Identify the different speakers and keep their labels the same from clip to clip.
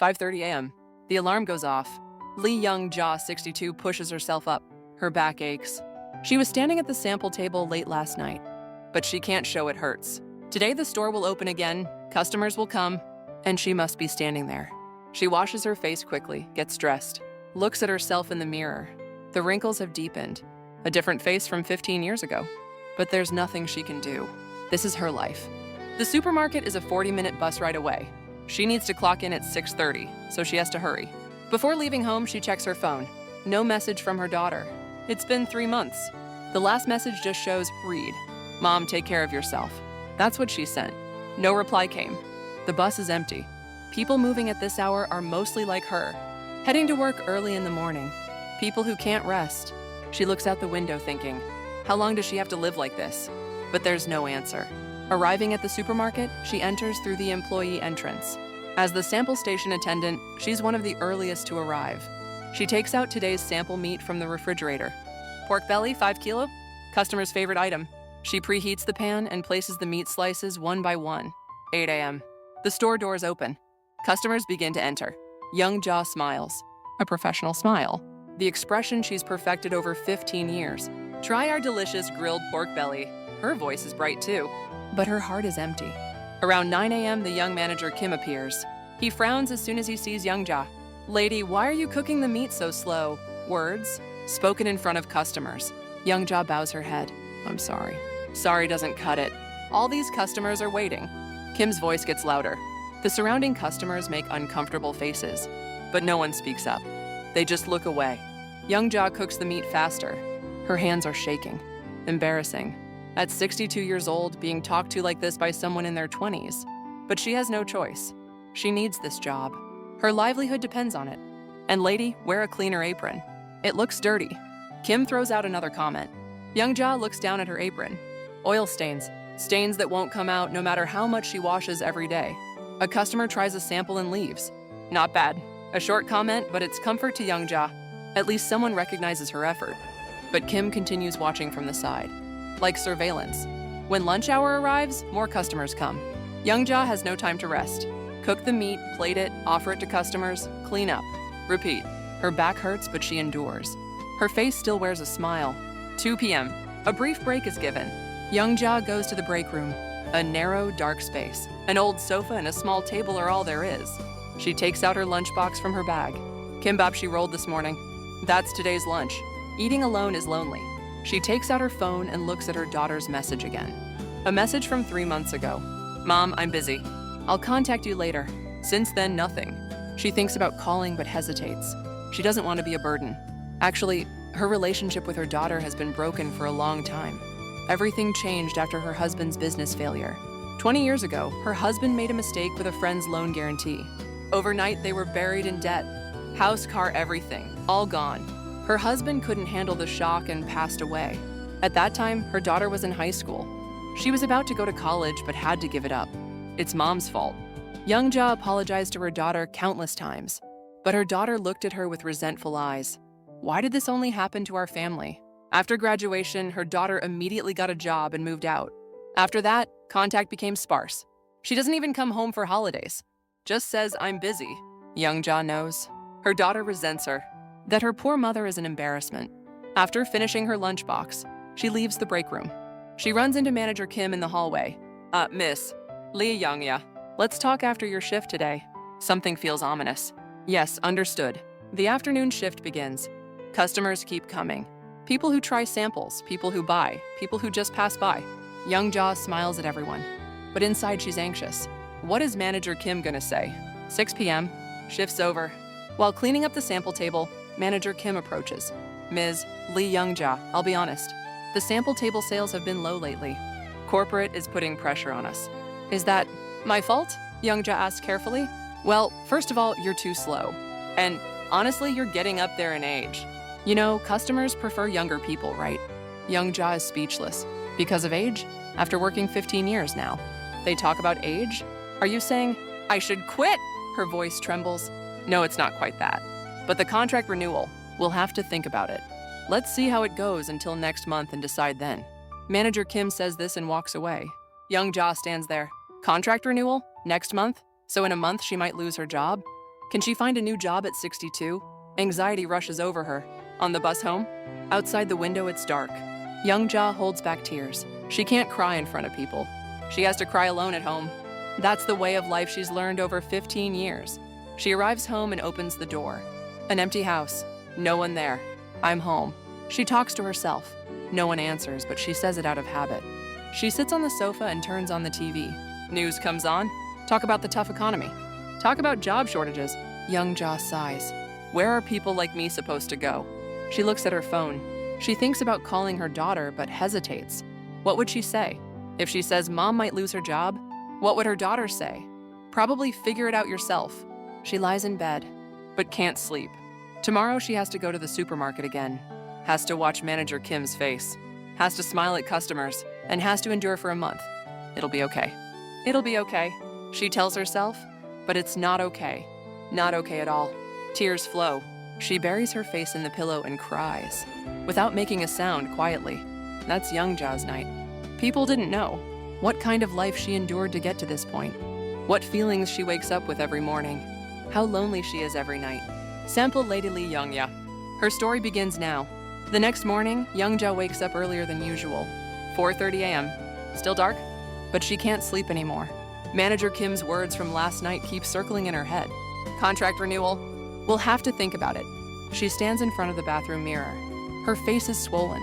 Speaker 1: 5:30 a.m. The alarm goes off. Lee Young-ja, 62, pushes herself up. Her back aches. She was standing at the sample table late last night, but she can't show it hurts. Today the store will open again, customers will come, and she must be standing there. She washes her face quickly, gets dressed, looks at herself in the mirror. The wrinkles have deepened. A different face from 15 years ago. But there's nothing she can do. This is her life. The supermarket is a 40-minute bus ride away. She needs to clock in at 6:30, so she has to hurry. Before leaving home, she checks her phone. No message from her daughter. It's been 3 months. The last message just shows, read. Mom, take care of yourself. That's what she sent. No reply came. The bus is empty. People moving at this hour are mostly like her, heading to work early in the morning. People who can't rest. She looks out the window thinking, how long does she have to live like this? But there's no answer. Arriving at the supermarket, she enters through the employee entrance. As the sample station attendant, she's one of the earliest to arrive. She takes out today's sample meat from the refrigerator. Pork belly, 5 kilo, customer's favorite item. She preheats the pan and places the meat slices one by one. 8 a.m. The store doors open. Customers begin to enter. Young-ja smiles. A professional smile. The expression she's perfected over 15 years. Try our delicious grilled pork belly. Her voice is bright too, but her heart is empty. Around 9 a.m., the young manager Kim appears. He frowns as soon as he sees Young-ja. Lady, why are you cooking the meat so slow? Words spoken in front of customers. Young-ja bows her head. I'm sorry. Sorry doesn't cut it. All these customers are waiting. Kim's voice gets louder. The surrounding customers make uncomfortable faces, but no one speaks up. They just look away. Young-ja cooks the meat faster. Her hands are shaking. Embarrassing. At 62 years old, being talked to like this by someone in their 20s. But she has no choice. She needs this job. Her livelihood depends on it. And lady, wear a cleaner apron. It looks dirty. Kim throws out another comment. Young-ja looks down at her apron. Oil stains. Stains that won't come out no matter how much she washes every day. A customer tries a sample and leaves. Not bad. A short comment, but it's comfort to Young-ja. At least someone recognizes her effort. But Kim continues watching from the side. Like surveillance. When lunch hour arrives, more customers come. Young-ja has no time to rest. Cook the meat, plate it, offer it to customers, clean up. Repeat. Her back hurts, but she endures. Her face still wears a smile. 2 p.m. A brief break is given. Young-ja goes to the break room. A narrow, dark space. An old sofa and a small table are all there is. She takes out her lunchbox from her bag. Kimbap she rolled this morning. That's today's lunch. Eating alone is lonely. She takes out her phone and looks at her daughter's message again. A message from 3 months ago. Mom, I'm busy. I'll contact you later. Since then, nothing. She thinks about calling but hesitates. She doesn't want to be a burden. Actually, her relationship with her daughter has been broken for a long time. Everything changed after her husband's business failure. 20 years ago, her husband made a mistake with a friend's loan guarantee. Overnight, they were buried in debt. House, car, everything, all gone. Her husband couldn't handle the shock and passed away. At that time, her daughter was in high school. She was about to go to college but had to give it up. It's mom's fault. Young-ja apologized to her daughter countless times, but her daughter looked at her with resentful eyes. Why did this only happen to our family? After graduation, her daughter immediately got a job and moved out. After that, contact became sparse. She doesn't even come home for holidays. Just says, I'm busy. Young-ja knows. Her daughter resents her. That her poor mother is an embarrassment. After finishing her lunchbox, she leaves the break room. She runs into manager Kim in the hallway. Miss, Lee Young-ja, let's talk after your shift today. Something feels ominous. Yes, understood. The afternoon shift begins. Customers keep coming. People who try samples, people who buy, people who just pass by. Young-ja smiles at everyone, but inside she's anxious. What is manager Kim gonna say? 6 p.m., shift's over. While cleaning up the sample table, manager Kim approaches. Ms. Lee Young-ja, I'll be honest. The sample table sales have been low lately. Corporate is putting pressure on us. Is that my fault? Young-ja asks carefully. Well, first of all, you're too slow. And honestly, you're getting up there in age. You know, customers prefer younger people, right? Young-ja is speechless. Because of age? After working 15 years now. They talk about age? Are you saying, I should quit? Her voice trembles. No, it's not quite that. But the contract renewal, we'll have to think about it. Let's see how it goes until next month and decide then. Manager Kim says this and walks away. Young-ja stands there. Contract renewal? Next month? So in a month she might lose her job? Can she find a new job at 62? Anxiety rushes over her. On the bus home? Outside the window, it's dark. Young Ja holds back tears. She can't cry in front of people. She has to cry alone at home. That's the way of life she's learned over 15 years. She arrives home and opens the door. An empty house. No one there. I'm home. She talks to herself. No one answers, but she says it out of habit. She sits on the sofa and turns on the TV. News comes on. Talk about the tough economy. Talk about job shortages. Young Ja sighs. Where are people like me supposed to go? She looks at her phone. She thinks about calling her daughter, but hesitates. What would she say? If she says mom might lose her job, what would her daughter say? Probably figure it out yourself. She lies in bed, but can't sleep. Tomorrow she has to go to the supermarket again. Has to watch Manager Kim's face. Has to smile at customers, and has to endure for a month. It'll be okay. It'll be okay, she tells herself, but it's not okay. Not okay at all. Tears flow. She buries her face in the pillow and cries, without making a sound, quietly. That's Young Ja's night. People didn't know what kind of life she endured to get to this point, what feelings she wakes up with every morning, how lonely she is every night. Sample Lady Lee Youngja. Her story begins now. The next morning, Young Ja wakes up earlier than usual. 4:30 a.m. Still dark? But she can't sleep anymore. Manager Kim's words from last night keep circling in her head. Contract renewal? We'll have to think about it. She stands in front of the bathroom mirror. Her face is swollen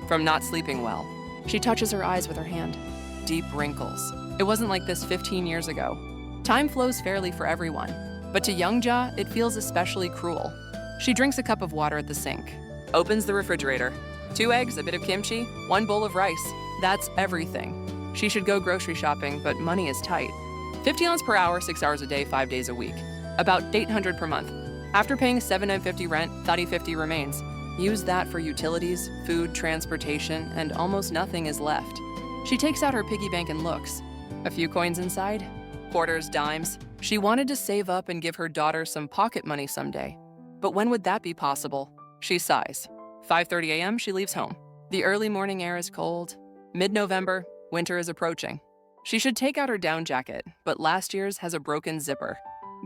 Speaker 1: from not sleeping well. She touches her eyes with her hand. Deep wrinkles. It wasn't like this 15 years ago. Time flows fairly for everyone, but to Young Ja, it feels especially cruel. She drinks a cup of water at the sink, opens the refrigerator. 2 eggs, a bit of kimchi, 1 bowl of rice. That's everything. She should go grocery shopping, but money is tight. $50 per hour, 6 hours a day, 5 days a week. About $800 per month. After paying $750 rent, $30.50 remains. Use that for utilities, food, transportation, and almost nothing is left. She takes out her piggy bank and looks. A few coins inside? Quarters, dimes. She wanted to save up and give her daughter some pocket money someday. But when would that be possible? She sighs. 5:30 a.m., she leaves home. The early morning air is cold. Mid-November, winter is approaching. She should take out her down jacket, but last year's has a broken zipper.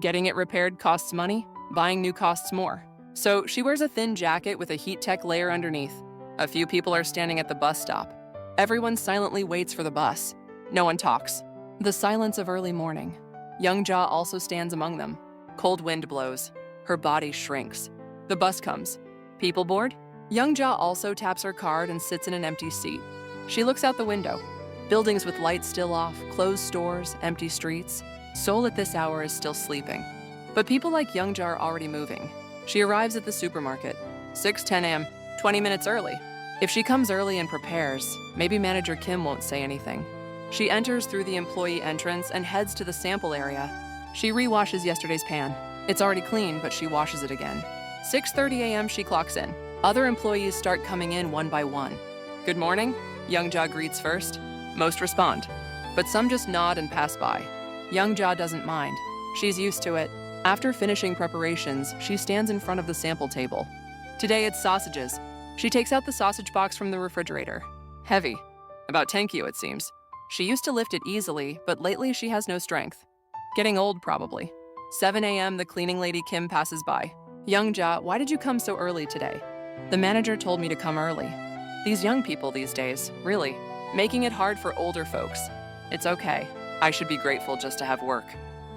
Speaker 1: Getting it repaired costs money, buying new costs more. So she wears a thin jacket with a heat tech layer underneath. A few people are standing at the bus stop. Everyone silently waits for the bus. No one talks. The silence of early morning. Young Ja also stands among them. Cold wind blows. Her body shrinks. The bus comes. People board? Young Ja also taps her card and sits in an empty seat. She looks out the window. Buildings with lights still off, closed stores, empty streets. Seoul at this hour is still sleeping. But people like Young Ja are already moving. She arrives at the supermarket. 6:10 a.m., 20 minutes early. If she comes early and prepares, maybe Manager Kim won't say anything. She enters through the employee entrance and heads to the sample area. She re-washes yesterday's pan. It's already clean, but she washes it again. 6:30 a.m. she clocks in. Other employees start coming in one by one. Good morning, Young Ja greets first. Most respond, but some just nod and pass by. Young Ja doesn't mind. She's used to it. After finishing preparations, she stands in front of the sample table. Today it's sausages. She takes out the sausage box from the refrigerator. Heavy. About 10 kg, it seems. She used to lift it easily, but lately she has no strength. Getting old, probably. 7 a.m., the cleaning lady Kim passes by. Young Ja, why did you come so early today? The manager told me to come early. These young people these days, really, making it hard for older folks. It's okay. I should be grateful just to have work.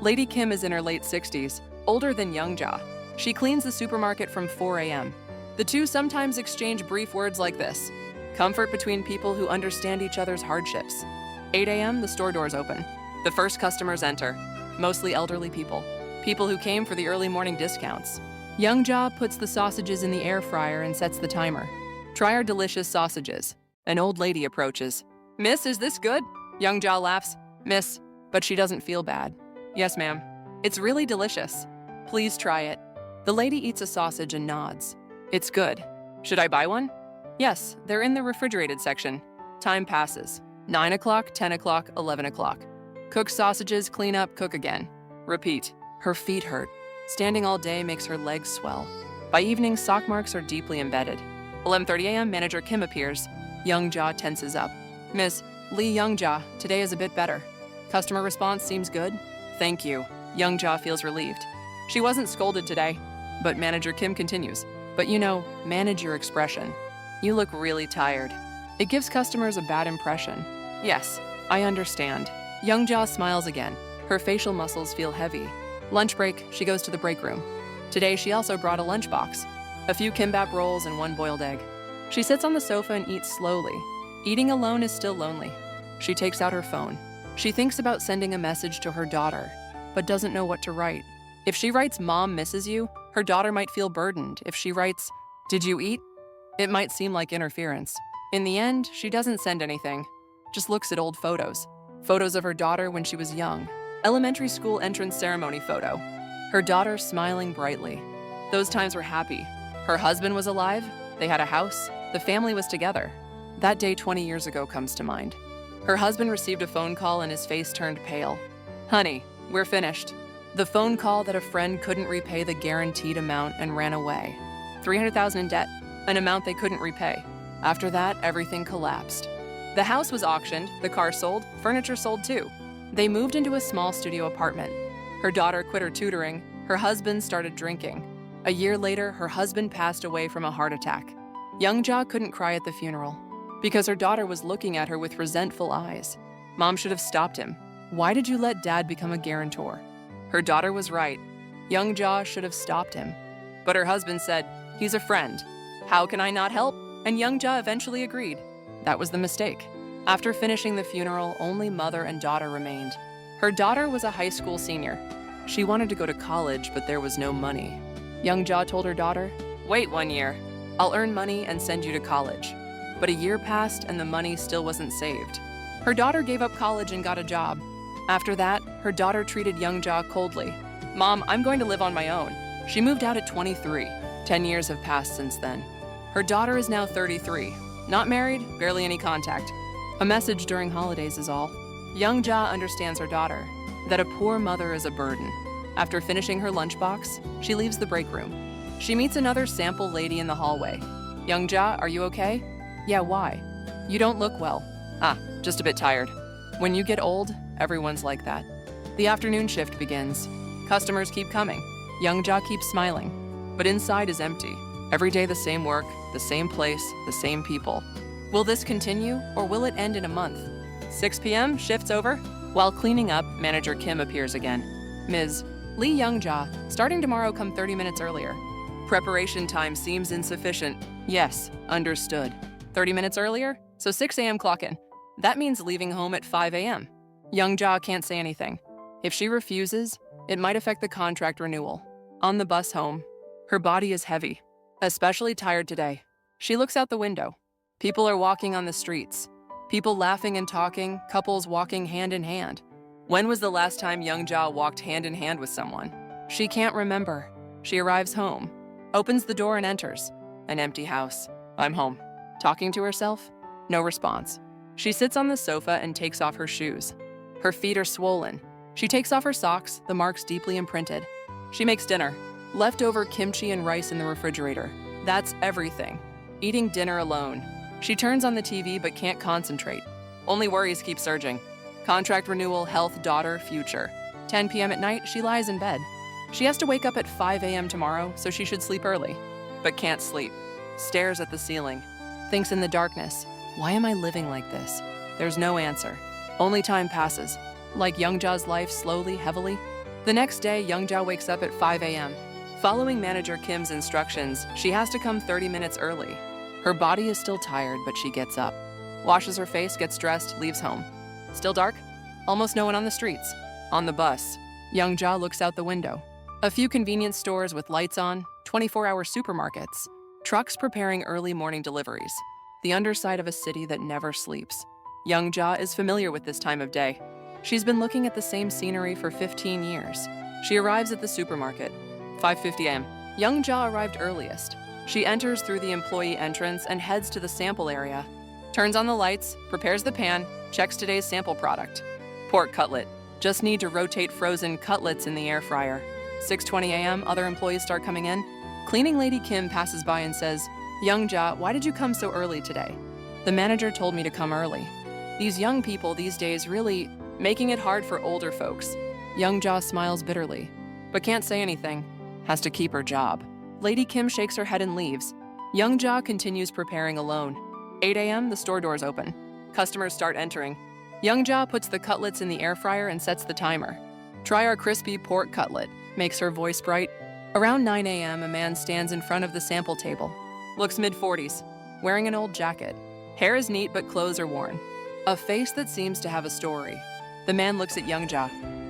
Speaker 1: Lady Kim is in her late 60s, older than Young Ja. She cleans the supermarket from 4 a.m. The two sometimes exchange brief words like this. Comfort between people who understand each other's hardships. 8 a.m., the store doors open. The first customers enter, mostly elderly people. People who came for the early morning discounts. Young Ja puts the sausages in the air fryer and sets the timer. Try our delicious sausages. An old lady approaches. Miss, is this good? Young Ja laughs. Miss, but she doesn't feel bad. Yes, ma'am. It's really delicious. Please try it. The lady eats a sausage and nods. It's good. Should I buy one? Yes, they're in the refrigerated section. Time passes. 9 o'clock, 10 o'clock, 11 o'clock. Cook sausages, clean up, cook again. Repeat. Her feet hurt. Standing all day makes her legs swell. By evening, sock marks are deeply embedded. 11:30 a.m., Manager Kim appears. Young Ja tenses up. Miss Lee Young Ja, today is a bit better. Customer response seems good. Thank you. Young Ja feels relieved. She wasn't scolded today. But Manager Kim continues. But manage your expression. You look really tired. It gives customers a bad impression. Yes, I understand. Youngja smiles again. Her facial muscles feel heavy. Lunch break, she goes to the break room. Today she also brought a lunchbox. A few kimbap rolls and one boiled egg. She sits on the sofa and eats slowly. Eating alone is still lonely. She takes out her phone. She thinks about sending a message to her daughter, but doesn't know what to write. If she writes, "Mom misses you," her daughter might feel burdened. If she writes, "Did you eat?" it might seem like interference. In the end, she doesn't send anything, just looks at old photos. Photos of her daughter when she was young. Elementary school entrance ceremony photo. Her daughter smiling brightly. Those times were happy. Her husband was alive, they had a house, the family was together. That day 20 years ago comes to mind. Her husband received a phone call and his face turned pale. "Honey, we're finished." The phone call that a friend couldn't repay the guaranteed amount and ran away. $300,000 in debt, an amount they couldn't repay. After that, everything collapsed. The house was auctioned, the car sold, furniture sold too. They moved into a small studio apartment. Her daughter quit her tutoring, her husband started drinking. A year later, her husband passed away from a heart attack. Youngja couldn't cry at the funeral because her daughter was looking at her with resentful eyes. Mom should have stopped him. Why did you let Dad become a guarantor? Her daughter was right. Youngja should have stopped him. But her husband said, "He's a friend. How can I not help?" And Youngja eventually agreed. That was the mistake. After finishing the funeral, only mother and daughter remained. Her daughter was a high school senior. She wanted to go to college, but there was no money. Youngja told her daughter, "Wait 1 year. I'll earn money and send you to college." But a year passed and the money still wasn't saved. Her daughter gave up college and got a job. After that, her daughter treated Youngja coldly. "Mom, I'm going to live on my own." She moved out at 23. 10 years have passed since then. Her daughter is now 33. Not married, barely any contact. A message during holidays is all. Youngja understands her daughter, that a poor mother is a burden. After finishing her lunchbox, she leaves the break room. She meets another sample lady in the hallway. "Youngja, are you okay?" "Yeah, why?" "You don't look well." "Ah, just a bit tired." When you get old, everyone's like that. The afternoon shift begins. Customers keep coming. Youngja keeps smiling, but inside is empty. Every day the same work, the same place, the same people. Will this continue, or will it end in a month? 6 p.m., shift's over. While cleaning up, Manager Kim appears again. "Ms. Lee Youngja, starting tomorrow, come 30 minutes earlier." Preparation time seems insufficient. "Yes, understood." 30 minutes earlier? So 6 a.m. clock in. That means leaving home at 5 a.m. Youngja can't say anything. If she refuses, it might affect the contract renewal. On the bus home, her body is heavy, especially tired today. She looks out the window. People are walking on the streets. People laughing and talking, couples walking hand in hand. When was the last time Youngja walked hand in hand with someone? She can't remember. She arrives home, opens the door and enters. An empty house. "I'm home." Talking to herself? No response. She sits on the sofa and takes off her shoes. Her feet are swollen. She takes off her socks, the marks deeply imprinted. She makes dinner. Leftover kimchi and rice in the refrigerator. That's everything. Eating dinner alone. She turns on the TV but can't concentrate. Only worries keep surging. Contract renewal, health, daughter, future. 10 p.m. at night, she lies in bed. She has to wake up at 5 a.m. tomorrow, so she should sleep early. But can't sleep. Stares at the ceiling. Thinks in the darkness, why am I living like this? There's no answer. Only time passes. Like Youngja's life, slowly, heavily. The next day, Youngja wakes up at 5 a.m. Following Manager Kim's instructions, she has to come 30 minutes early. Her body is still tired, but she gets up. Washes her face, gets dressed, leaves home. Still dark? Almost no one on the streets. On the bus, Youngja looks out the window. A few convenience stores with lights on, 24-hour supermarkets, trucks preparing early morning deliveries. The underside of a city that never sleeps. Youngja is familiar with this time of day. She's been looking at the same scenery for 15 years. She arrives at the supermarket. 5:50 a.m. Youngja arrived earliest. She enters through the employee entrance and heads to the sample area. Turns on the lights, prepares the pan, checks today's sample product. Pork cutlet. Just need to rotate frozen cutlets in the air fryer. 6:20 a.m., other employees start coming in. Cleaning lady Kim passes by and says, "Youngja, why did you come so early today?" "The manager told me to come early." These young people these days really making it hard for older folks. Youngja smiles bitterly. but can't say anything. Has to keep her job. Lady Kim shakes her head and leaves. Young Ja continues preparing alone. 8 a.m., the store doors open. Customers start entering. Young Ja puts the cutlets in the air fryer and sets the timer. Try our crispy pork cutlet, makes her voice bright. Around 9 a.m., a man stands in front of the sample table. Looks mid-40s, wearing an old jacket. Hair is neat, but clothes are worn. A face that seems to have a story. The man looks at Young Ja.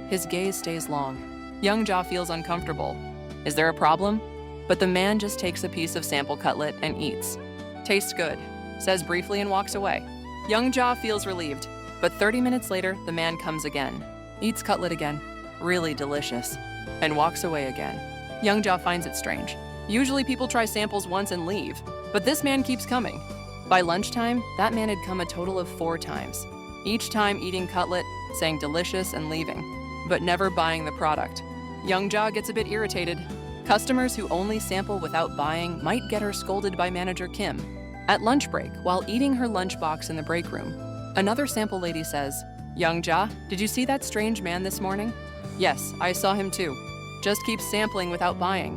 Speaker 1: His gaze stays long. Young Ja feels uncomfortable. Is there a problem? But the man just takes a piece of sample cutlet and eats. Tastes good, says briefly and walks away. Young Ja feels relieved, but 30 minutes later, the man comes again. Eats cutlet again. Really delicious. And walks away again. Young Ja finds it strange. Usually people try samples once and leave, but this man keeps coming. By lunchtime, that man had come a total of 4 times. Each time eating cutlet, saying delicious and leaving, but never buying the product. Young Ja gets a bit irritated. Customers who only sample without buying might get her scolded by manager Kim. At lunch break, while eating her lunchbox in the break room, another sample lady says, "Young Ja, did you see that strange man this morning?" "Yes, I saw him too. Just keeps sampling without buying."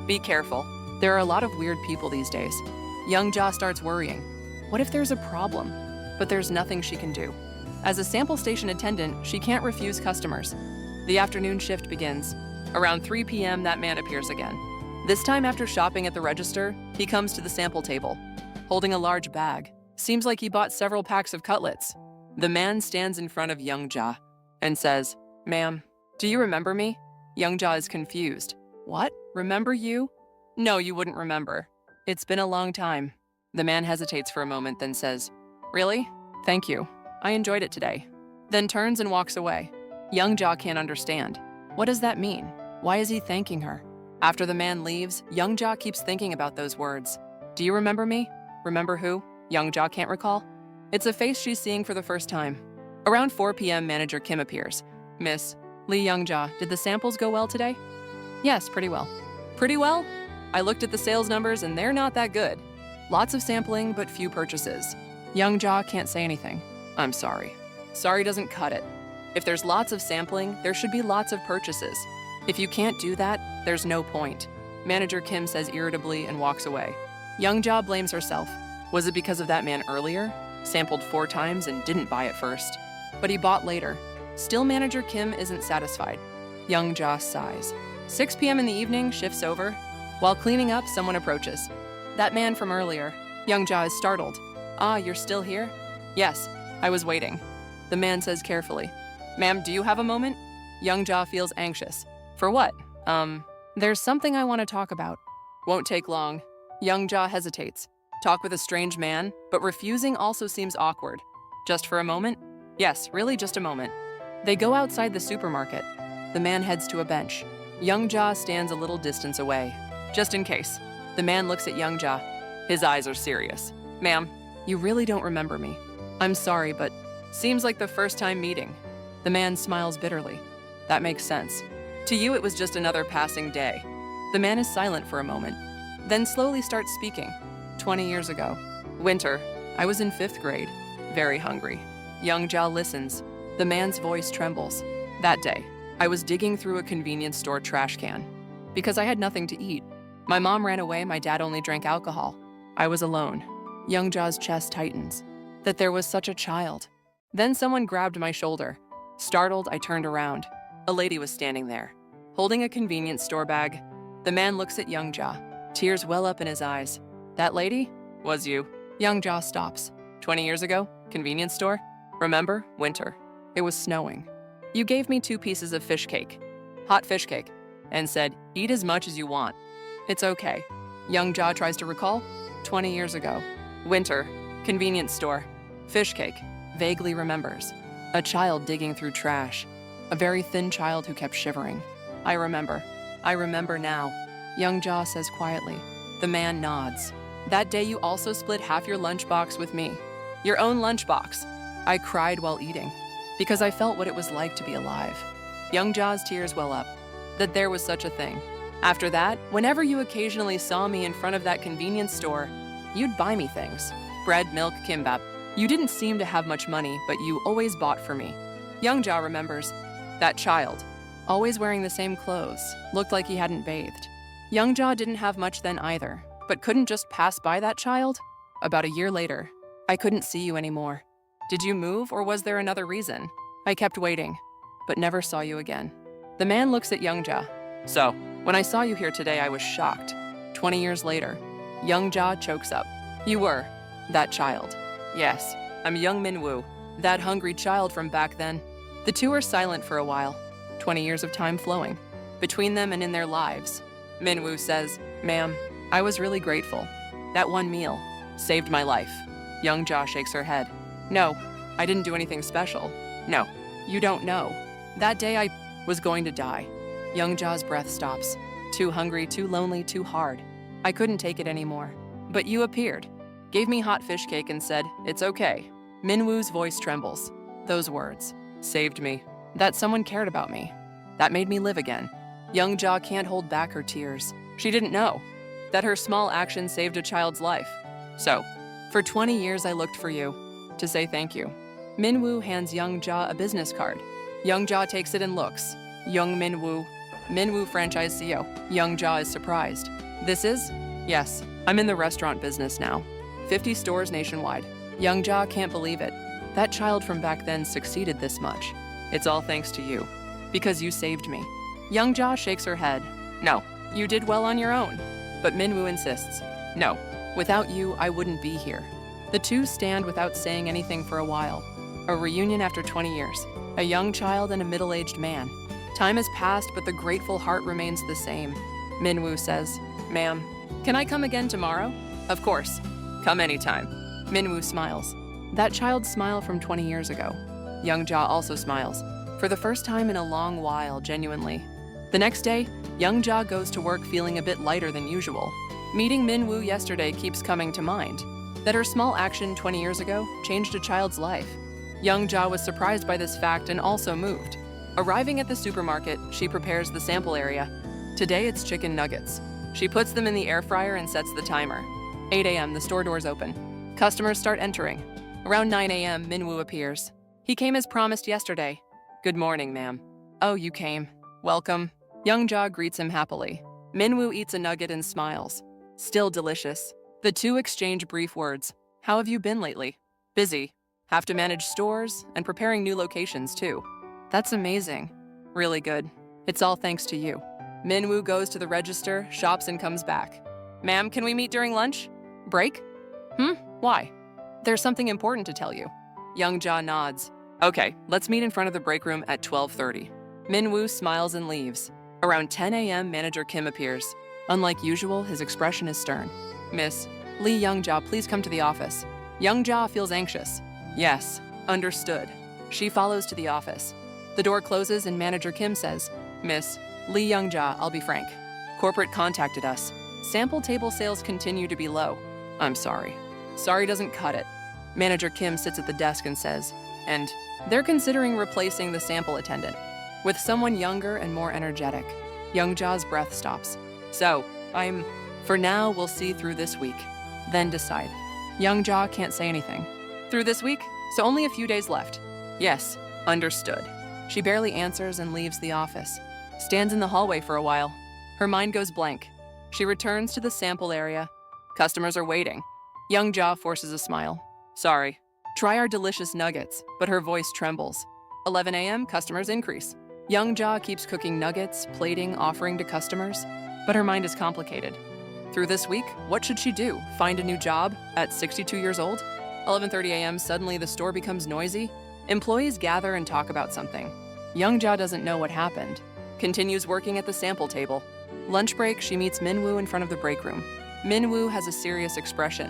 Speaker 1: Be careful. There are a lot of weird people these days. Young Ja starts worrying. What if there's a problem? But there's nothing she can do. As a sample station attendant, she can't refuse customers. The afternoon shift begins. Around 3 p.m., that man appears again. This time after shopping at the register, he comes to the sample table, holding a large bag. Seems like he bought several packs of cutlets. The man stands in front of Young Ja and says, "Ma'am, do you remember me?" Young Ja is confused. "What? Remember you?" "No, you wouldn't remember. It's been a long time." The man hesitates for a moment, then says, "Really? Thank you. I enjoyed it today." Then turns and walks away. Young Ja can't understand. What does that mean? Why is he thanking her? After the man leaves, Young Ja keeps thinking about those words. Do you remember me? Remember who? Young Ja can't recall. It's a face she's seeing for the first time. Around 4 p.m., manager Kim appears. "Miss Lee Young Ja, did the samples go well today?" "Yes, pretty well." "Pretty well? I looked at the sales numbers and they're not that good. Lots of sampling, but few purchases." Young Ja can't say anything. "I'm sorry." Sorry doesn't cut it. If there's lots of sampling, there should be lots of purchases. If you can't do that, there's no point. Manager Kim says irritably and walks away. Young Ja blames herself. Was it because of that man earlier? Sampled 4 times and didn't buy it first. But he bought later. Still, manager Kim isn't satisfied. Young Ja sighs. 6 p.m. in the evening, shift's over. While cleaning up, someone approaches. That man from earlier. Young Ja is startled. "Ah, you're still here?" "Yes, I was waiting." The man says carefully, "Ma'am, do you have a moment?" Young Ja feels anxious. "For what?" There's something I want to talk about." "Won't take long." Young Ja hesitates. Talk with a strange man, but refusing also seems awkward. "Just for a moment?" "Yes, really just a moment." They go outside the supermarket. The man heads to a bench. Young Ja stands a little distance away. Just in case. The man looks at Young Ja. His eyes are serious. "Ma'am, you really don't remember me. I'm sorry, but seems like the first time meeting." The man smiles bitterly. "That makes sense. To you, it was just another passing day." The man is silent for a moment, then slowly starts speaking. 20 years ago. Winter. I was in 5th grade. Very hungry." Young Ja listens. The man's voice trembles. "That day, I was digging through a convenience store trash can because I had nothing to eat. My mom ran away, my dad only drank alcohol. I was alone." Young Ja's chest tightens. That there was such a child. Then someone grabbed my shoulder. Startled, I turned around. A lady was standing there, holding a convenience store bag. The man looks at Young Ja. Tears well up in his eyes. "That lady? Was you?" Young Ja stops. 20 years ago? Convenience store? Remember? Winter. It was snowing. You gave me 2 pieces of fish cake. Hot fish cake. And said, eat as much as you want. It's okay. Young Ja tries to recall. 20 years ago. Winter. Convenience store. Fish cake. Vaguely remembers. A child digging through trash. A very thin child who kept shivering. I remember. I remember now. Young Ja says quietly. The man nods. That day you also split half your lunchbox with me. Your own lunchbox. I cried while eating, because I felt what it was like to be alive. Young Ja's tears well up, that there was such a thing. After that, whenever you occasionally saw me in front of that convenience store, you'd buy me things. Bread, milk, kimbap. You didn't seem to have much money, but you always bought for me. Young Ja remembers. That child. always wearing the same clothes, looked like he hadn't bathed. Young-jae didn't have much then either, but couldn't just pass by that child? About a year later, I couldn't see you anymore. Did you move or was there another reason? I kept waiting, but never saw you again. The man looks at Young-jae. So, when I saw you here today, I was shocked. 20 years later, Young-jae chokes up. You were that child. Yes, I'm young Min-woo, that hungry child from back then. The two are silent for a while, 20 years of time flowing. Between them and in their lives, Min-woo says, Ma'am, I was really grateful. That one meal saved my life. Young-jae shakes her head. No, I didn't do anything special. No, you don't know. That day I was going to die. Young-jae's breath stops. Too hungry, too lonely, too hard. I couldn't take it anymore. But you appeared, gave me hot fish cake and said, it's okay. Min-woo's voice trembles. Those words saved me. That someone cared about me. That made me live again. Young-jae can't hold back her tears. She didn't know that her small action saved a child's life. So, for 20 years I looked for you to say thank you. Min-woo hands Young-jae a business card. Young-jae takes it and looks. Young Min-woo, Min-woo franchise CEO. Young-jae is surprised. This is? Yes, I'm in the restaurant business now. 50 stores nationwide. Young-jae can't believe it. That child from back then succeeded this much. It's all thanks to you. Because you saved me. Young-jae shakes her head. No, you did well on your own. But Min-woo insists. No, without you, I wouldn't be here. The two stand without saying anything for a while. A reunion after 20 years. A young child and a middle-aged man. Time has passed, but the grateful heart remains the same. Min-woo says, Ma'am, can I come again tomorrow? Of course. Come anytime. Min-woo smiles. That child's smile from 20 years ago. Young-jae also smiles. For the first time in a long while, genuinely. The next day, Young-jae goes to work feeling a bit lighter than usual. Meeting Min-woo yesterday keeps coming to mind. That her small action 20 years ago changed a child's life. Young-jae was surprised by this fact and also moved. Arriving at the supermarket, she prepares the sample area. Today it's chicken nuggets. She puts them in the air fryer and sets the timer. 8 a.m., the store doors open. Customers start entering. Around 9 a.m., Min-woo appears. He came as promised yesterday. Good morning, ma'am. Oh, you came. Welcome. Young-jae greets him happily. Min-woo eats a nugget and smiles. Still delicious. The two exchange brief words. How have you been lately? Busy. Have to manage stores and preparing new locations too. That's amazing. Really good. It's all thanks to you. Min-woo goes to the register, shops and comes back. Ma'am, can we meet during lunch? Break? Why? There's something important to tell you. Young-jae nods. Okay, let's meet in front of the break room at 12:30. Min-woo smiles and leaves. Around 10 a.m., Manager Kim appears. Unlike usual, his expression is stern. Miss, Lee Young-jae, please come to the office. Young-jae feels anxious. Yes, understood. She follows to the office. The door closes and Manager Kim says, Miss, Lee Young-jae, I'll be frank. Corporate contacted us. Sample table sales continue to be low. I'm sorry. Sorry doesn't cut it. Manager Kim sits at the desk and says, and they're considering replacing the sample attendant with someone younger and more energetic. Young-jae's breath stops. So, for now, we'll see through this week, then decide. Young-jae can't say anything. Through this week? So only a few days left. Yes, understood. She barely answers and leaves the office. Stands in the hallway for a while. Her mind goes blank. She returns to the sample area. Customers are waiting. Young-jae forces a smile. Sorry. Try our delicious nuggets, but her voice trembles. 11 a.m., customers increase. Young-jae keeps cooking nuggets, plating, offering to customers, but her mind is complicated. Through this week, what should she do? Find a new job at 62 years old? 11:30 a.m., suddenly the store becomes noisy. Employees gather and talk about something. Young-jae doesn't know what happened. Continues working at the sample table. Lunch break, she meets Min-woo in front of the break room. Min-woo has a serious expression.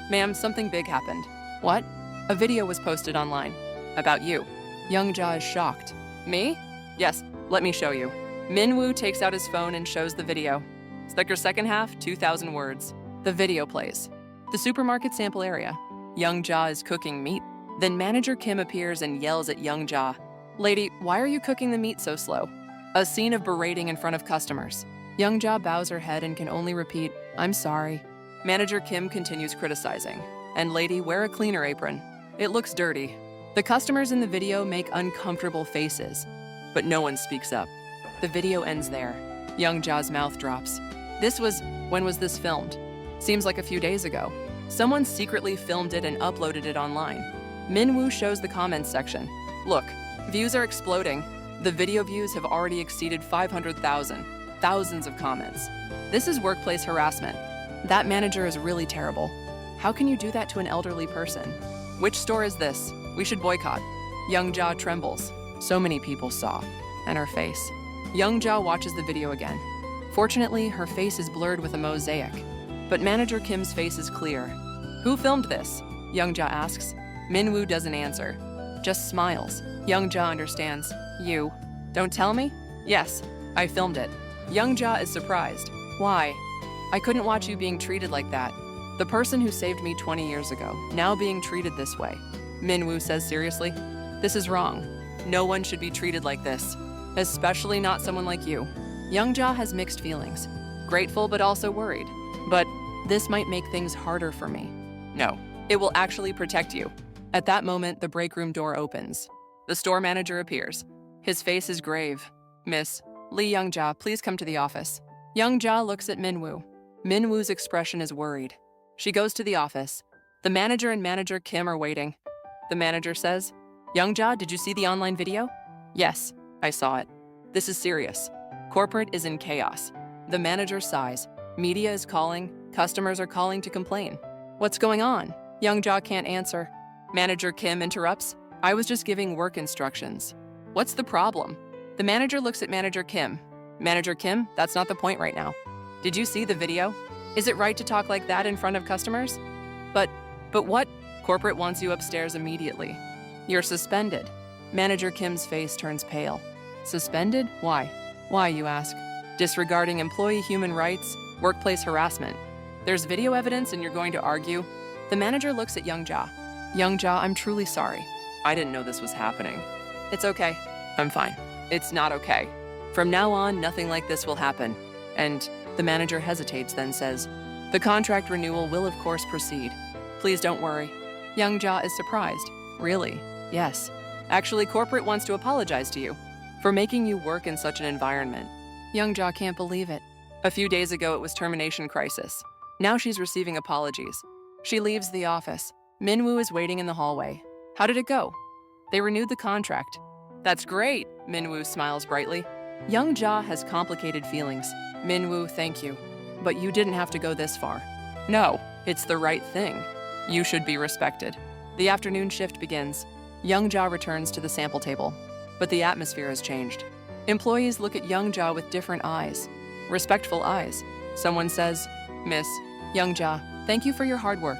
Speaker 1: Ma'am, something big happened. What? A video was posted online. About you. Young-jae is shocked. Me? Yes, let me show you. Min-woo takes out his phone and shows the video. Select your second half, 2,000 words. The video plays. The supermarket sample area. Young-jae is cooking meat. Then Manager Kim appears and yells at Young-jae. Lady, why are you cooking the meat so slow? A scene of berating in front of customers. Young-jae bows her head and can only repeat, I'm sorry. Manager Kim continues criticizing. And lady, wear a cleaner apron. It looks dirty. The customers in the video make uncomfortable faces, but no one speaks up. The video ends there. Young Ja's mouth drops. When was this filmed? Seems like a few days ago. Someone secretly filmed it and uploaded it online. Minwoo shows the comments section. Look, views are exploding. The video views have already exceeded 500,000. Thousands of comments. This is workplace harassment. That manager is really terrible. How can you do that to an elderly person? Which store is this? We should boycott. Young Ja trembles. So many people saw. And her face. Young Ja watches the video again. Fortunately, her face is blurred with a mosaic. But Manager Kim's face is clear. Who filmed this? Young Ja asks. Minwoo doesn't answer. Just smiles. Young Ja understands. You. Don't tell me? Yes, I filmed it. Young Ja is surprised. Why? I couldn't watch you being treated like that. The person who saved me 20 years ago, now being treated this way. Minwoo says seriously. This is wrong. No one should be treated like this. Especially not someone like you. Young Ja has mixed feelings. Grateful but also worried. But this might make things harder for me. No, it will actually protect you. At that moment, the break room door opens. The store manager appears. His face is grave. Miss Lee Young Ja, please come to the office. Young Ja looks at Minwoo. Minwoo's expression is worried. She goes to the office. The manager and Manager Kim are waiting. The manager says, Young Ja, did you see the online video? Yes, I saw it. This is serious. Corporate is in chaos. The manager sighs. Media is calling. Customers are calling to complain. What's going on? Young Ja can't answer. Manager Kim interrupts. I was just giving work instructions. What's the problem? The manager looks at Manager Kim. Manager Kim, that's not the point right now. Did you see the video? Is it right to talk like that in front of customers? But what? Corporate wants you upstairs immediately. You're suspended. Manager Kim's face turns pale. Suspended? Why? Why, you ask? Disregarding employee human rights, workplace harassment. There's video evidence and you're going to argue? The manager looks at Young Ja. Young Ja, I'm truly sorry. I didn't know this was happening. It's okay. I'm fine. It's not okay. From now on, nothing like this will happen. And the manager hesitates, then says, the contract renewal will of course proceed. Please don't worry. Young Ja is surprised. Really? Yes. Actually, corporate wants to apologize to you for making you work in such an environment. Young Ja can't believe it. A few days ago, it was termination crisis. Now she's receiving apologies. She leaves the office. Minwoo is waiting in the hallway. How did it go? They renewed the contract. That's great, Minwoo smiles brightly. Young Ja has complicated feelings. Minwoo, thank you. But you didn't have to go this far. No, it's the right thing. You should be respected. The afternoon shift begins. Young Ja returns to the sample table. But the atmosphere has changed. Employees look at Young Ja with different eyes. Respectful eyes. Someone says, Miss Young Ja, thank you for your hard work.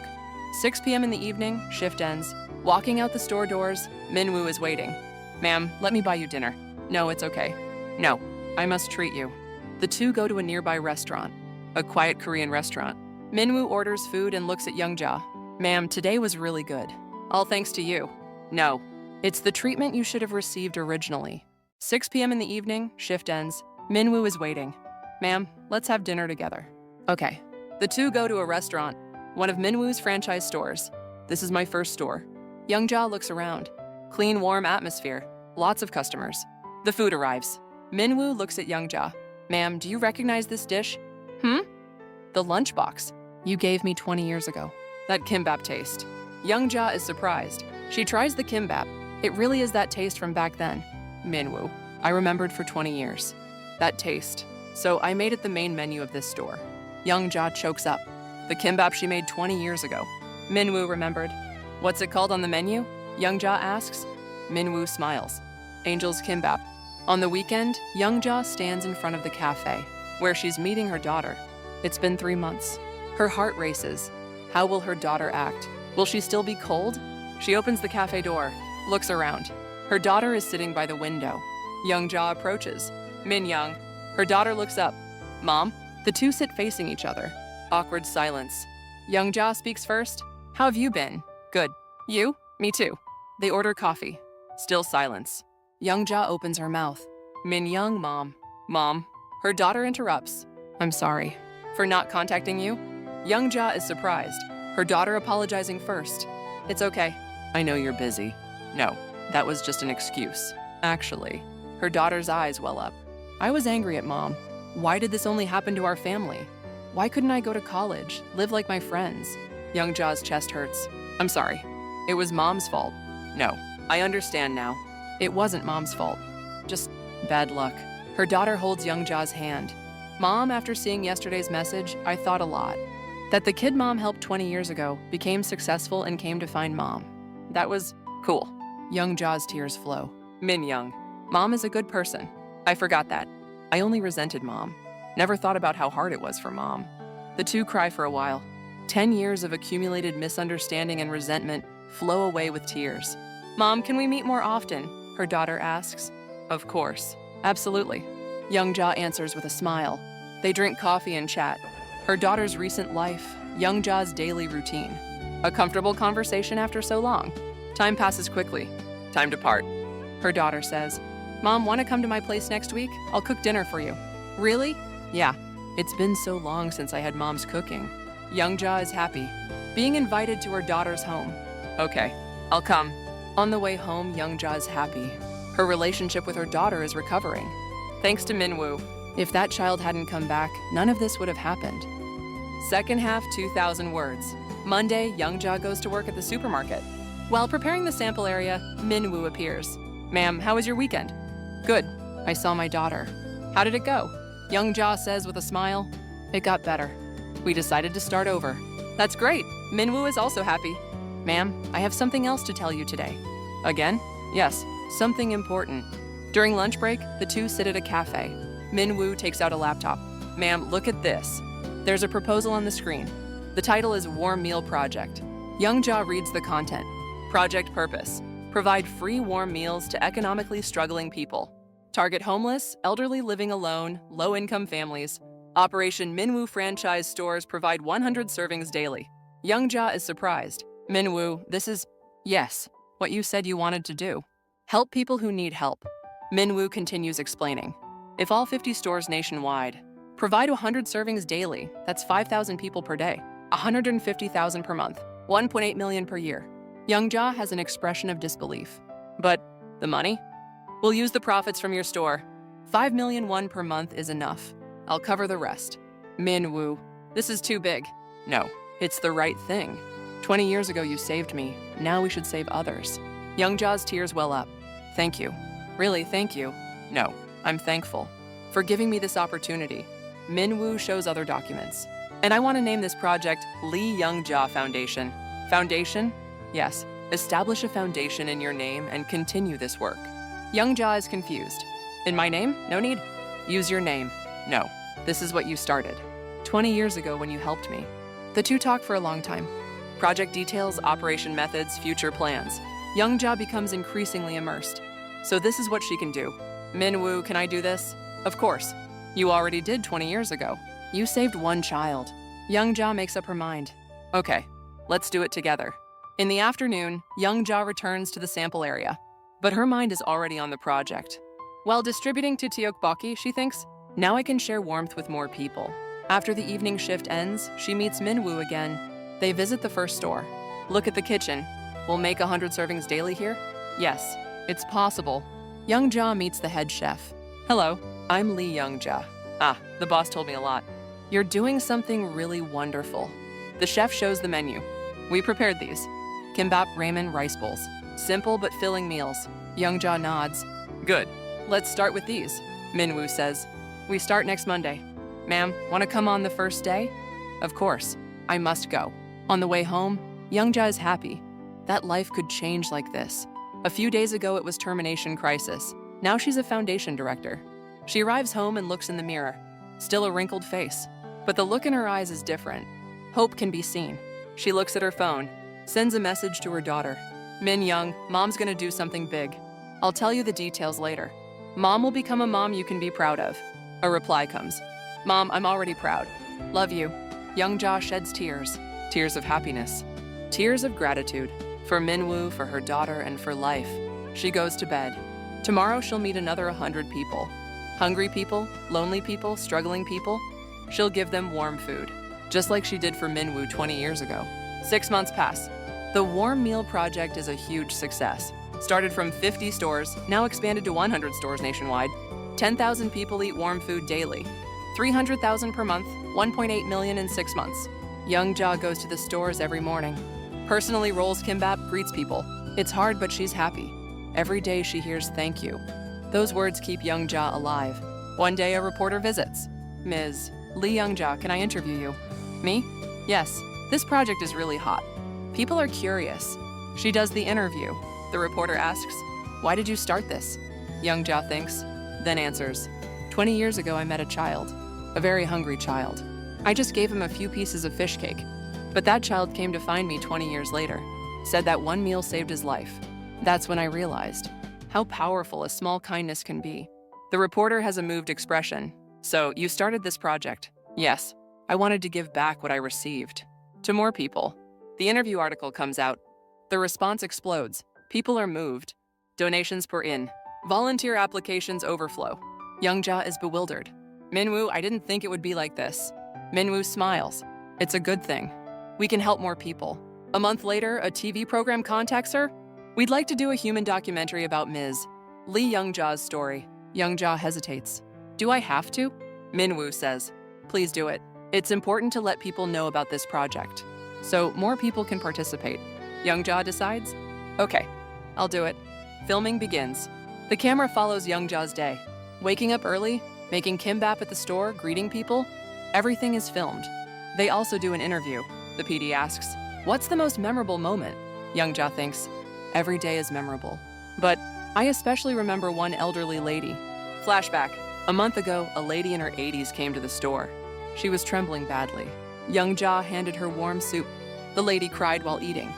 Speaker 1: 6 p.m. in the evening, shift ends. Walking out the store doors, Minwoo is waiting. Ma'am, let me buy you dinner. No, it's okay. No, I must treat you. The two go to a nearby restaurant, a quiet Korean restaurant. Minwoo orders food and looks at Young Ja. Ma'am, today was really good. All thanks to you. No, it's the treatment you should have received originally. 6 p.m. in the evening, shift ends. Minwoo is waiting. Ma'am, let's have dinner together. Okay. The two go to a restaurant, one of Minwoo's franchise stores. This is my first store. Young Ja looks around. Clean, warm atmosphere. Lots of customers. The food arrives. Minwoo looks at Young Ja. Ma'am, do you recognize this dish? The lunchbox you gave me 20 years ago. That kimbap taste. Young Ja is surprised. She tries the kimbap. It really is that taste from back then. Minwoo, I remembered for 20 years. That taste. So I made it the main menu of this store. Young Ja chokes up. The kimbap she made 20 years ago. Minwoo remembered. What's it called on the menu? Young Ja asks. Minwoo smiles. Angel's Kimbap. On the weekend, Young Ja stands in front of the cafe, where she's meeting her daughter. It's been 3 months. Her heart races. How will her daughter act? Will she still be cold? She opens the cafe door, looks around. Her daughter is sitting by the window. Young Ja approaches. Min Young. Her daughter looks up. Mom? The two sit facing each other. Awkward silence. Young Ja speaks first. How have you been? Good. You? Me too. They order coffee. Still silence. Young Ja opens her mouth. Min Young, Mom. Mom. Her daughter interrupts. I'm sorry. For not contacting you? Young Ja is surprised. Her daughter apologizing first. It's okay. I know you're busy. No, that was just an excuse. Actually, her daughter's eyes well up. I was angry at Mom. Why did this only happen to our family? Why couldn't I go to college, live like my friends? Young Ja's chest hurts. I'm sorry. It was Mom's fault. No, I understand now. It wasn't Mom's fault. Just bad luck. Her daughter holds Young Ja's hand. Mom, after seeing yesterday's message, I thought a lot. That the kid Mom helped 20 years ago became successful and came to find Mom. That was cool. Young Ja's tears flow. Min Young. Mom is a good person. I forgot that. I only resented Mom. Never thought about how hard it was for Mom. The two cry for a while. 10 years of accumulated misunderstanding and resentment flow away with tears. Mom, can we meet more often? Her daughter asks. Of course. Absolutely. Young Ja answers with a smile. They drink coffee and chat. Her daughter's recent life, Young Ja's daily routine. A comfortable conversation after so long. Time passes quickly. Time to part. Her daughter says, Mom, want to come to my place next week? I'll cook dinner for you. Really? Yeah. It's been so long since I had Mom's cooking. Young Ja is happy. Being invited to her daughter's home. Okay, I'll come. On the way home, Young Ja is happy. Her relationship with her daughter is recovering. Thanks to Minwoo. If that child hadn't come back, none of this would have happened. Second half, 2,000 words. Monday, Young Ja goes to work at the supermarket. While preparing the sample area, Minwoo appears. Ma'am, how was your weekend? Good. I saw my daughter. How did it go? Young Ja says with a smile, it got better. We decided to start over. That's great. Minwoo is also happy. Ma'am, I have something else to tell you today. Again? Yes, something important. During lunch break, the two sit at a cafe. Minwoo takes out a laptop. Ma'am, look at this. There's a proposal on the screen. The title is Warm Meal Project. Young Ja reads the content. Project purpose: provide free warm meals to economically struggling people. Target homeless, elderly living alone, low-income families. Operation Minwoo franchise stores provide 100 servings daily. Young Ja is surprised. Minwoo, this is, yes, what you said you wanted to do. Help people who need help. Minwoo continues explaining. If all 50 stores nationwide provide 100 servings daily, that's 5,000 people per day, 150,000 per month, 1.8 million per year. Young Ja has an expression of disbelief. But the money? We'll use the profits from your store. 5 million won per month is enough. I'll cover the rest. Minwoo, this is too big. No, it's the right thing. 20 years ago you saved me. Now we should save others. Young Ja's tears well up. Thank you. Really, thank you. No, I'm thankful for giving me this opportunity. Minwoo shows other documents. And I want to name this project Lee Young Ja Foundation. Foundation? Yes. Establish a foundation in your name and continue this work. Young Ja is confused. In my name? No need. Use your name. No. This is what you started. 20 years ago when you helped me. The two talk for a long time. Project details, operation methods, future plans. Young Ja becomes increasingly immersed. So this is what she can do. Minwoo, can I do this? Of course. You already did 20 years ago. You saved one child. Young Ja makes up her mind. Okay, let's do it together. In the afternoon, Young Ja returns to the sample area, but her mind is already on the project. While distributing to tteokbokki, she thinks, now I can share warmth with more people. After the evening shift ends, she meets Minwoo again. They visit the first store. Look at the kitchen. We'll make 100 servings daily here? Yes, it's possible. Young Ja meets the head chef. Hello, I'm Lee Young Ja. Ah, the boss told me a lot. You're doing something really wonderful. The chef shows the menu. We prepared these. Kimbap, ramen, rice bowls. Simple but filling meals. Young Ja nods. Good. Let's start with these. Minwoo says. We start next Monday. Ma'am, want to come on the first day? Of course. I must go. On the way home, Young Ja is happy. That life could change like this. A few days ago, it was termination crisis. Now she's a foundation director. She arrives home and looks in the mirror. Still a wrinkled face, but the look in her eyes is different. Hope can be seen. She looks at her phone, sends a message to her daughter. Min Young, Mom's gonna do something big. I'll tell you the details later. Mom will become a mom you can be proud of. A reply comes. Mom, I'm already proud. Love you. Young Ja sheds tears. Tears of happiness. Tears of gratitude. For Minwoo, for her daughter, and for life. She goes to bed. Tomorrow she'll meet another 100 people. Hungry people, lonely people, struggling people. She'll give them warm food, just like she did for Minwoo 20 years ago. 6 months pass. The Warm Meal Project is a huge success. Started from 50 stores, now expanded to 100 stores nationwide. 10,000 people eat warm food daily. 300,000 per month, 1.8 million in 6 months. Young Ja goes to the stores every morning. Personally rolls kimbap, greets people. It's hard, but she's happy. Every day she hears thank you. Those words keep Young Ja alive. One day a reporter visits. Ms. Lee Young Ja, can I interview you? Me? Yes. This project is really hot. People are curious. She does the interview. The reporter asks, "Why did you start this?" Young Ja thinks, then answers, 20 years ago I met a child, a very hungry child. I just gave him a few pieces of fish cake. But that child came to find me 20 years later, said that one meal saved his life. That's when I realized how powerful a small kindness can be. The reporter has a moved expression. So, you started this project? Yes. I wanted to give back what I received. To more people. The interview article comes out. The response explodes. People are moved. Donations pour in. Volunteer applications overflow. Young Ja is bewildered. Minwoo, I didn't think it would be like this. Minwoo smiles. It's a good thing. We can help more people. A month later, a TV program contacts her. We'd like to do a human documentary about Ms. Lee Young Ja's story. Young Ja hesitates. Do I have to? Minwoo says, please do it. It's important to let people know about this project, so more people can participate. Young Ja decides, okay, I'll do it. Filming begins. The camera follows Young Ja's day. Waking up early, making kimbap at the store, greeting people. Everything is filmed. They also do an interview. The PD asks, what's the most memorable moment? Young Ja thinks, every day is memorable. But I especially remember one elderly lady. Flashback. A month ago, a lady in her 80s came to the store. She was trembling badly. Young Ja handed her warm soup. The lady cried while eating.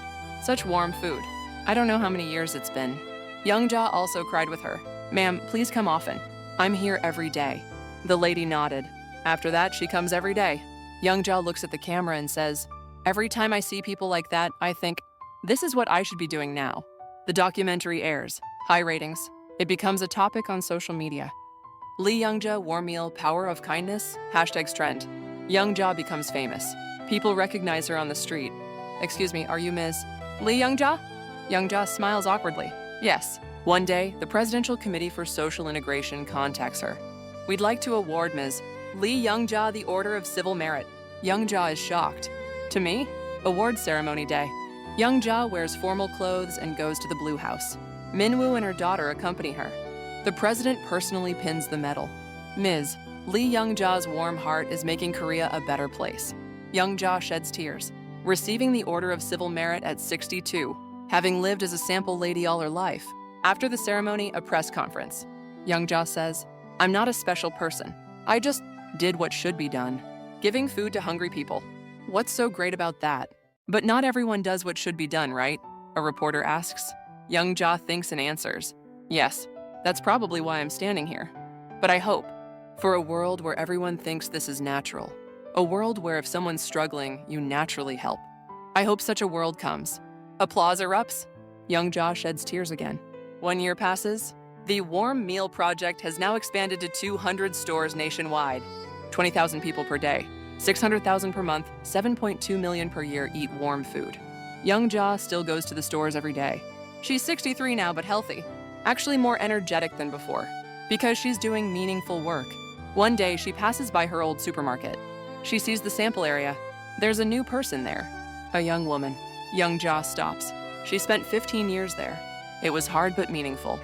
Speaker 1: Such warm food. I don't know how many years it's been. Young Ja also cried with her. Ma'am, please come often. I'm here every day. The lady nodded. After that, she comes every day. Young Ja looks at the camera and says, every time I see people like that, I think, this is what I should be doing now. The documentary airs. High ratings. It becomes a topic on social media. Lee Young Ja warm meal, power of kindness, #trend. Young Ja becomes famous. People recognize her on the street. Excuse me, are you Ms. Lee Young Ja? Young Ja smiles awkwardly. Yes. One day, the Presidential Committee for Social Integration contacts her. We'd like to award Ms. Lee Young Ja the Order of Civil Merit. Young Ja is shocked. To me? Award ceremony day. Young Ja wears formal clothes and goes to the Blue House. Minwoo and her daughter accompany her. The president personally pins the medal. Ms. Lee Young Ja's warm heart is making Korea a better place. Young Ja sheds tears. Receiving the Order of Civil Merit at 62, having lived as a sample lady all her life. After the ceremony, a press conference. Young Ja says, I'm not a special person. I just did what should be done. Giving food to hungry people. What's so great about that? But not everyone does what should be done, right? A reporter asks. Young Ja thinks and answers, yes. That's probably why I'm standing here. But I hope for a world where everyone thinks this is natural. A world where if someone's struggling, you naturally help. I hope such a world comes. Applause erupts. Young Ja sheds tears again. 1 year passes. The Warm Meal Project has now expanded to 200 stores nationwide. 20,000 people per day. 600,000 per month. 7.2 million per year eat warm food. Young Ja still goes to the stores every day. She's 63 now, but healthy. Actually more energetic than before, because she's doing meaningful work. One day, she passes by her old supermarket. She sees the sample area. There's a new person there, a young woman. Young Ja stops. She spent 15 years there. It was hard but meaningful.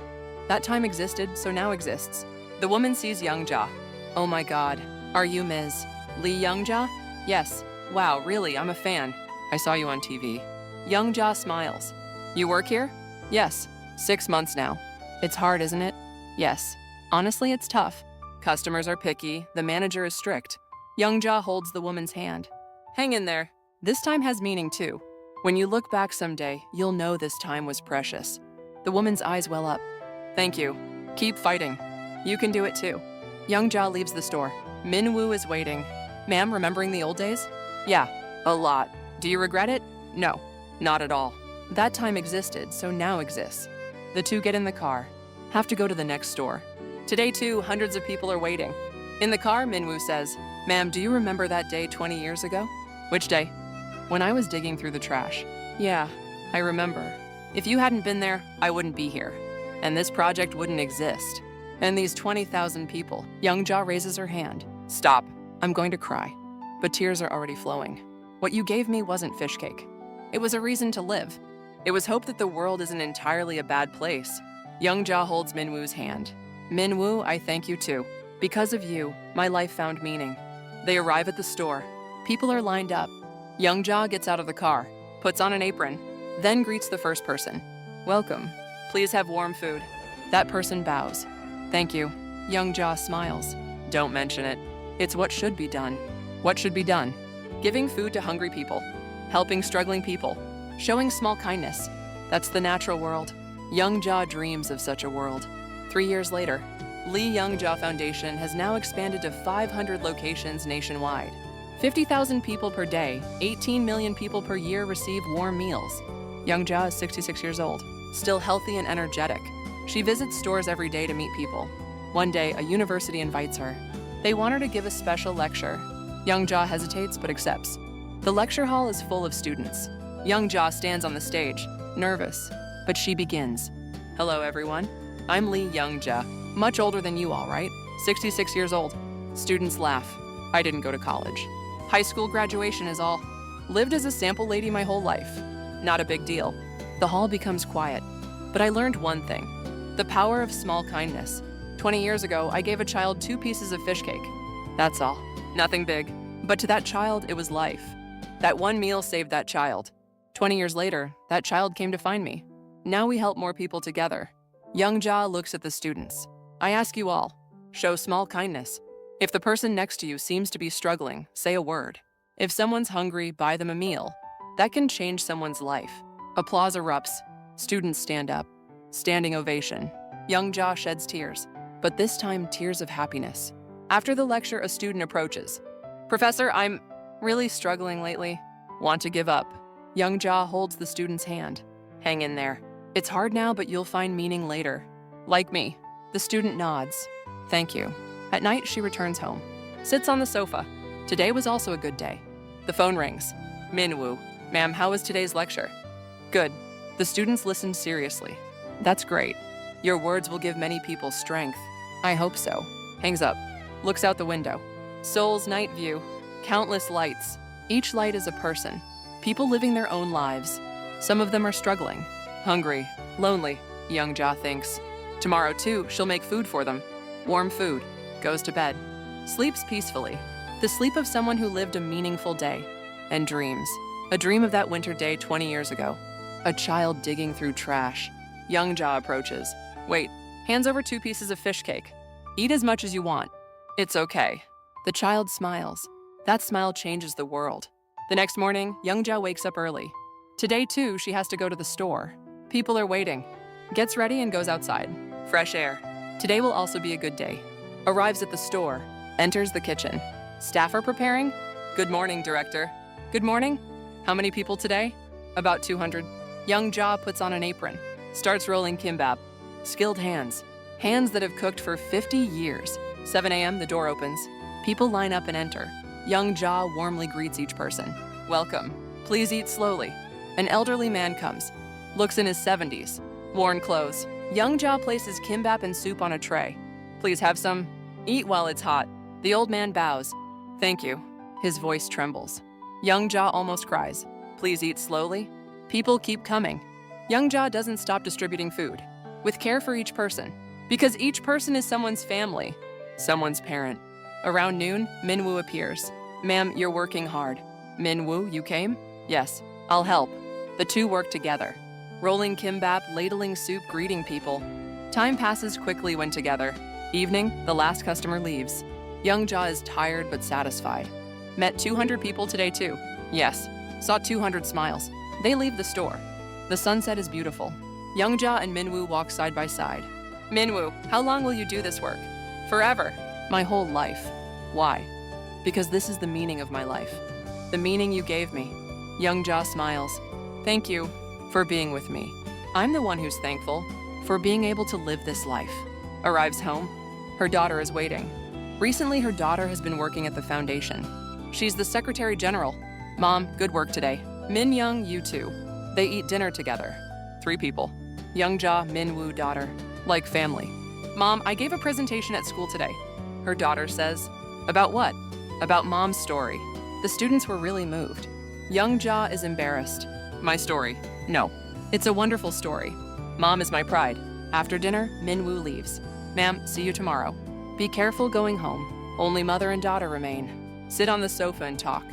Speaker 1: That time existed, so now exists. The woman sees Young Ja. Oh my God, are you Ms. Lee Young Ja? Yes. Wow, really, I'm a fan. I saw you on TV. Young Ja smiles. You work here? Yes. 6 months now. It's hard, isn't it? Yes. Honestly, it's tough. Customers are picky, the manager is strict. Young Ja holds the woman's hand. Hang in there. This time has meaning too. When you look back someday, you'll know this time was precious. The woman's eyes well up. Thank you. Keep fighting. You can do it too. Young Ja leaves the store. Minwoo is waiting. Ma'am, remembering the old days? Yeah, a lot. Do you regret it? No, not at all. That time existed, so now exists. The two get in the car. Have to go to the next store. Today too, hundreds of people are waiting. In the car, Minwoo says, Ma'am, do you remember that day 20 years ago? Which day? When I was digging through the trash. Yeah, I remember. If you hadn't been there, I wouldn't be here. And this project wouldn't exist. And these 20,000 people. Young-ja raises her hand. Stop. I'm going to cry. But tears are already flowing. What you gave me wasn't fish cake. It was a reason to live. It was hope that the world isn't entirely a bad place. Young-ja holds Minwoo's hand. Minwoo, I thank you too. Because of you, my life found meaning. They arrive at the store. People are lined up. Young-ja gets out of the car, puts on an apron, then greets the first person. Welcome. Please have warm food. That person bows. Thank you. Young-ja smiles. Don't mention it. It's what should be done. What should be done? Giving food to hungry people, helping struggling people, showing small kindness. That's the natural world. Young-ja dreams of such a world. 3 years later, Lee Young-ja Foundation has now expanded to 500 locations nationwide. 50,000 people per day, 18 million people per year receive warm meals. Young-ja is 66 years old, still healthy and energetic. She visits stores every day to meet people. One day, a university invites her. They want her to give a special lecture. Young-ja hesitates but accepts. The lecture hall is full of students. Young-ja stands on the stage, nervous, but she begins. Hello, everyone. I'm Lee Young-ja. Much older than you all, right? 66 years old. Students laugh. I didn't go to college. High school graduation is all. Lived as a sample lady my whole life. Not a big deal. The hall becomes quiet. But I learned one thing. The power of small kindness. 20 years ago, I gave a child 2 pieces of fish cake. That's all. Nothing big. But to that child, it was life. That one meal saved that child. 20 years later, that child came to find me. Now we help more people together. Young-ja looks at the students. I ask you all, show small kindness. If the person next to you seems to be struggling, say a word. If someone's hungry, buy them a meal. That can change someone's life. Applause erupts. Students stand up. Standing ovation. Young-ja sheds tears, but this time tears of happiness. After the lecture, a student approaches. Professor, I'm really struggling lately. Want to give up. Young-ja holds the student's hand. Hang in there. It's hard now, but you'll find meaning later. Like me. The student nods. Thank you. At night, she returns home. Sits on the sofa. Today was also a good day. The phone rings. Minwoo. Ma'am, how was today's lecture? Good. The students listened seriously. That's great. Your words will give many people strength. I hope so. Hangs up. Looks out the window. Seoul's night view. Countless lights. Each light is a person. People living their own lives. Some of them are struggling. Hungry. Lonely. Young-ja thinks. Tomorrow, too, she'll make food for them. Warm food. Goes to bed. Sleeps peacefully. The sleep of someone who lived a meaningful day. And dreams. A dream of that winter day 20 years ago. A child digging through trash. Young-ja approaches. Wait, hands over 2 pieces of fish cake. Eat as much as you want. It's okay. The child smiles. That smile changes the world. The next morning, Young-ja wakes up early. Today, too, she has to go to the store. People are waiting. Gets ready and goes outside. Fresh air. Today will also be a good day. Arrives at the store. Enters the kitchen. Staff are preparing. Good morning, director. Good morning. How many people today? About 200. Young-ja puts on an apron. Starts rolling kimbap. Skilled hands. Hands that have cooked for 50 years. 7 a.m., the door opens. People line up and enter. Young-ja warmly greets each person. Welcome. Please eat slowly. An elderly man comes. Looks in his 70s. Worn clothes. Young-ja places kimbap and soup on a tray. Please have some. Eat while it's hot. The old man bows. Thank you. His voice trembles. Young-ja almost cries. Please eat slowly. People keep coming. Young-ja doesn't stop distributing food. With care for each person. Because each person is someone's family. Someone's parent. Around noon, Minwoo appears. Ma'am, you're working hard. Minwoo, you came? Yes, I'll help. The two work together. Rolling kimbap, ladling soup, greeting people. Time passes quickly when together. Evening, the last customer leaves. Young-ja is tired but satisfied. Met 200 people today too. Yes, saw 200 smiles. They leave the store. The sunset is beautiful. Young-ja and Minwoo walk side by side. Minwoo, how long will you do this work? Forever. My whole life. Why? Because this is the meaning of my life. The meaning you gave me. Young-ja smiles. Thank you for being with me. I'm the one who's thankful for being able to live this life. Arrives home. Her daughter is waiting. Recently, her daughter has been working at the foundation. She's the Secretary General. Mom, good work today. Min Young, you too. They eat dinner together. 3 people. Young-ja, Minwoo, daughter. Like family. Mom, I gave a presentation at school today. Her daughter says, about what? About Mom's story. The students were really moved. Young Ja is embarrassed. My story. No. It's a wonderful story. Mom is my pride. After dinner, Minwoo leaves. Ma'am, see you tomorrow. Be careful going home. Only mother and daughter remain. Sit on the sofa and talk.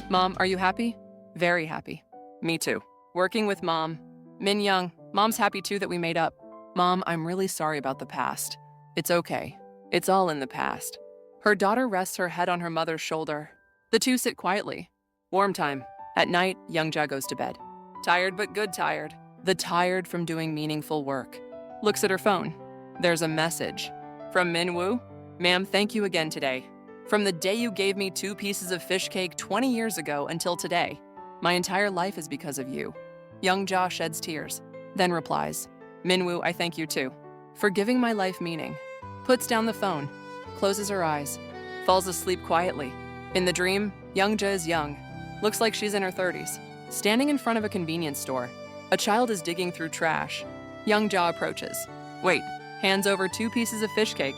Speaker 1: Mom, are you happy? Very happy. Me too. Working with Mom. Min Young, Mom's happy too that we made up. Mom, I'm really sorry about the past. It's okay. It's all in the past. Her daughter rests her head on her mother's shoulder. The two sit quietly. Warm time. At night, Young Ja goes to bed. Tired but good tired. The tired from doing meaningful work. Looks at her phone. There's a message. From Minwoo. Ma'am, thank you again today. From the day you gave me 2 pieces of fish cake 20 years ago until today, my entire life is because of you. Young Ja sheds tears, then replies, Minwoo, I thank you too, for giving my life meaning. Puts down the phone, closes her eyes, falls asleep quietly. In the dream, Young Ja is young. Looks like she's in her 30s, standing in front of a convenience store. A child is digging through trash. Young Ja approaches. Wait, hands over 2 pieces of fish cake.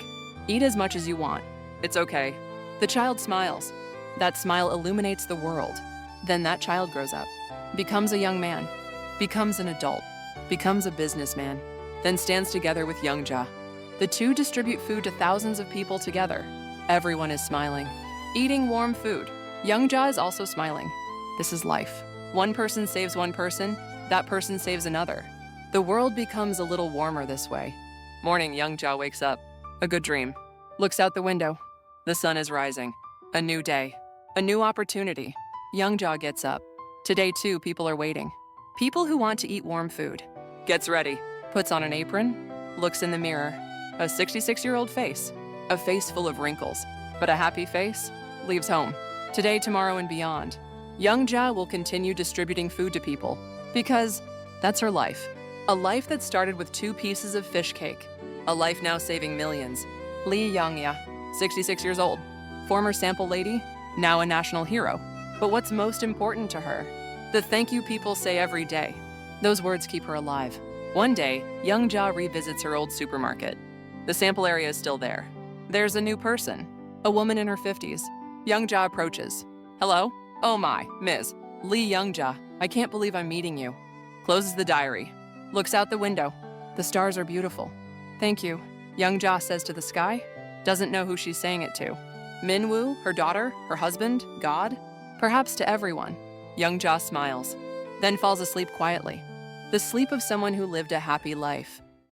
Speaker 1: Eat as much as you want. It's okay. The child smiles. That smile illuminates the world. Then that child grows up, becomes a young man, becomes an adult, becomes a businessman, then stands together with Young Ja. The two distribute food to thousands of people together. Everyone is smiling, eating warm food. Young Ja is also smiling. This is life. One person saves one person, that person saves another. The world becomes a little warmer this way. Morning, Young Ja wakes up. A good dream. Looks out the window. The sun is rising. A new day. A new opportunity. Young Ja gets up. Today, too, people are waiting. People who want to eat warm food. Gets ready. Puts on an apron. Looks in the mirror. A 66-year-old face. A face full of wrinkles. But a happy face. Leaves home. Today, tomorrow, and beyond. Young Ja will continue distributing food to people. Because that's her life. A life that started with 2 pieces of fish cake. A life now saving millions. Lee Young-ya, 66 years old. Former sample lady, now a national hero. But what's most important to her? The thank you people say every day. Those words keep her alive. One day, Young Ja revisits her old supermarket. The sample area is still there. There's a new person, a woman in her 50s. Young Ja approaches. Hello? Oh my, Ms. Lee Young Ja, I can't believe I'm meeting you. Closes the diary. Looks out the window. The stars are beautiful. Thank you, Young Ja says to the sky. Doesn't know who she's saying it to. Minwoo, her daughter, her husband, God? Perhaps to everyone. Young Ja smiles, then falls asleep quietly. The sleep of someone who lived a happy life.